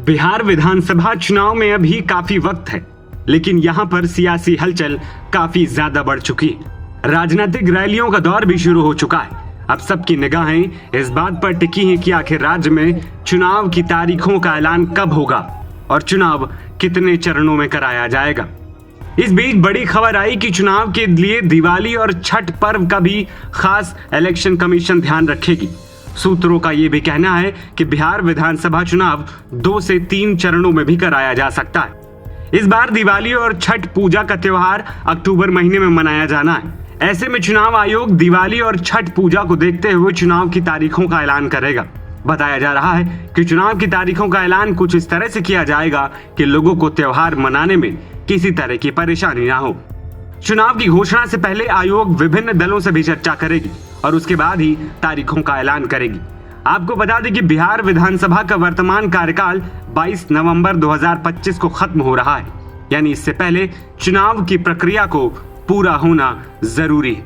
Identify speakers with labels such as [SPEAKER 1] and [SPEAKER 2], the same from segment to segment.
[SPEAKER 1] बिहार विधानसभा चुनाव में अभी काफी वक्त है, लेकिन यहाँ पर सियासी हलचल काफी ज्यादा बढ़ चुकी है। राजनीतिक रैलियों का दौर भी शुरू हो चुका है। अब सबकी निगाहें इस बात पर टिकी हैं कि आखिर राज्य में चुनाव की तारीखों का ऐलान कब होगा और चुनाव कितने चरणों में कराया जाएगा। इस बीच बड़ी खबर आई कि चुनाव के लिए दिवाली और छठ पर्व का भी खास इलेक्शन कमीशन ध्यान रखेगी। सूत्रों का यह भी कहना है कि बिहार विधानसभा चुनाव 2 से 3 चरणों में भी कराया जा सकता है। इस बार दिवाली और छठ पूजा का त्योहार अक्टूबर महीने में मनाया जाना है। ऐसे में चुनाव आयोग दिवाली और छठ पूजा को देखते हुए चुनाव की तारीखों का ऐलान करेगा। बताया जा रहा है कि चुनाव की तारीखों का ऐलान कुछ इस तरह से किया जाएगा कि लोगों को त्योहार मनाने में किसी तरह की परेशानी ना हो। चुनाव की घोषणा से पहले आयोग विभिन्न दलों से भी चर्चा करेगी और उसके बाद ही तारीखों का ऐलान करेगी। आपको बता दें कि बिहार विधानसभा का वर्तमान कार्यकाल 22 नवंबर 2025 को खत्म हो रहा है, यानी इससे पहले चुनाव की प्रक्रिया को पूरा होना जरूरी है।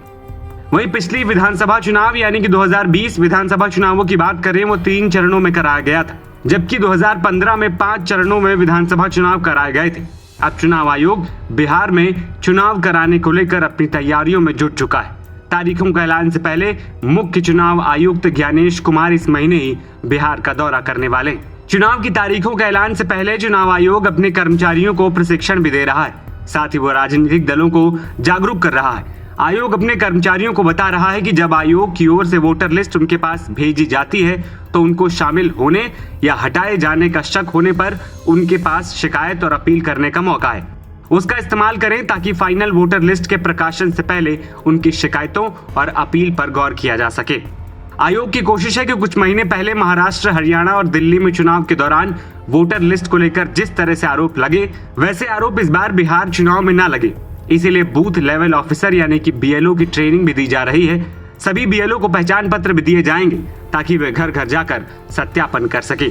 [SPEAKER 1] वहीं पिछली विधानसभा चुनाव यानी कि 2020 विधानसभा चुनावों की बात करें, वो 3 चरणों में कराया गया था, जबकि 2015 में 5 चरणों में विधानसभा चुनाव कराए गए थे। अब चुनाव आयोग बिहार में चुनाव कराने को लेकर अपनी तैयारियों में जुट चुका है। तारीखों का ऐलान से पहले मुख्य चुनाव आयुक्त ज्ञानेश कुमार इस महीने ही बिहार का दौरा करने वाले हैं। चुनाव की तारीखों का ऐलान से पहले चुनाव आयोग अपने कर्मचारियों को प्रशिक्षण भी दे रहा है, साथ ही वो राजनीतिक दलों को जागरूक कर रहा है। आयोग अपने कर्मचारियों को बता रहा है कि जब आयोग की ओर से वोटर लिस्ट उनके पास भेजी जाती है तो उनको शामिल होने या हटाए जाने का शक होने पर उनके पास शिकायत और अपील करने का मौका है। उसका इस्तेमाल करें ताकि फाइनल वोटर लिस्ट के प्रकाशन से पहले उनकी शिकायतों और अपील पर गौर किया जा सके। आयोग की कोशिश है कि कुछ महीने पहले महाराष्ट्र, हरियाणा और दिल्ली में चुनाव के दौरान वोटर लिस्ट को लेकर जिस तरह से आरोप लगे, वैसे आरोप इस बार बिहार चुनाव में न लगे। इसीलिए बूथ लेवल ऑफिसर यानी कि BLO की ट्रेनिंग भी दी जा रही है। सभी BLO को पहचान पत्र भी दिए जाएंगे ताकि वे घर घर जाकर सत्यापन कर सके।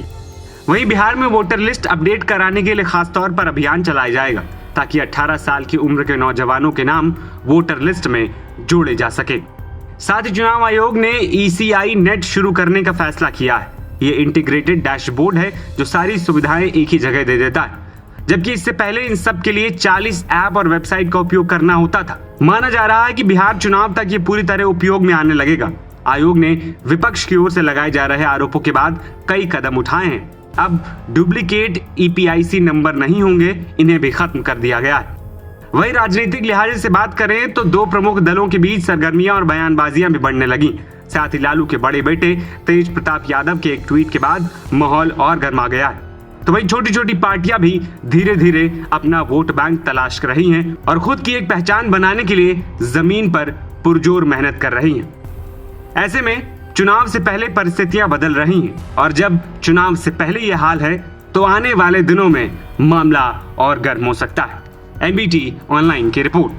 [SPEAKER 1] वहीं बिहार में वोटर लिस्ट अपडेट कराने के लिए खास तौर पर अभियान चलाया जाएगा ताकि 18 साल की उम्र के नौजवानों के नाम वोटर लिस्ट में जोड़े जा सके। साथ ही चुनाव आयोग ने ECI नेट शुरू करने का फैसला किया है। ये इंटीग्रेटेड डैशबोर्ड है जो सारी सुविधाएं एक ही जगह दे देता है, जबकि इससे पहले इन सब के लिए 40 ऐप और वेबसाइट का उपयोग करना होता था। माना जा रहा है कि बिहार चुनाव तक ये पूरी तरह उपयोग में आने लगेगा। आयोग ने विपक्ष की ओर से लगाए जा रहे आरोपों के बाद कई कदम उठाए हैं। अब डुप्लीकेट EPIC नंबर नहीं होंगे, इन्हें भी खत्म कर दिया गया है। वही राजनीतिक लिहाज से बात करें तो 2 प्रमुख दलों के बीच सरगर्मियां और बयानबाजियां भी बढ़ने लगी। साथ ही लालू के बड़े बेटे तेज प्रताप यादव के एक ट्वीट के बाद माहौल और गर्मा गया है। तो वही छोटी छोटी पार्टियां भी धीरे धीरे अपना वोट बैंक तलाश कर रही हैं और खुद की एक पहचान बनाने के लिए जमीन पर पुरजोर मेहनत कर रही हैं। ऐसे में चुनाव से पहले परिस्थितियां बदल रही हैं और जब चुनाव से पहले ये हाल है तो आने वाले दिनों में मामला और गर्म हो सकता है। NBT ऑनलाइन की रिपोर्ट।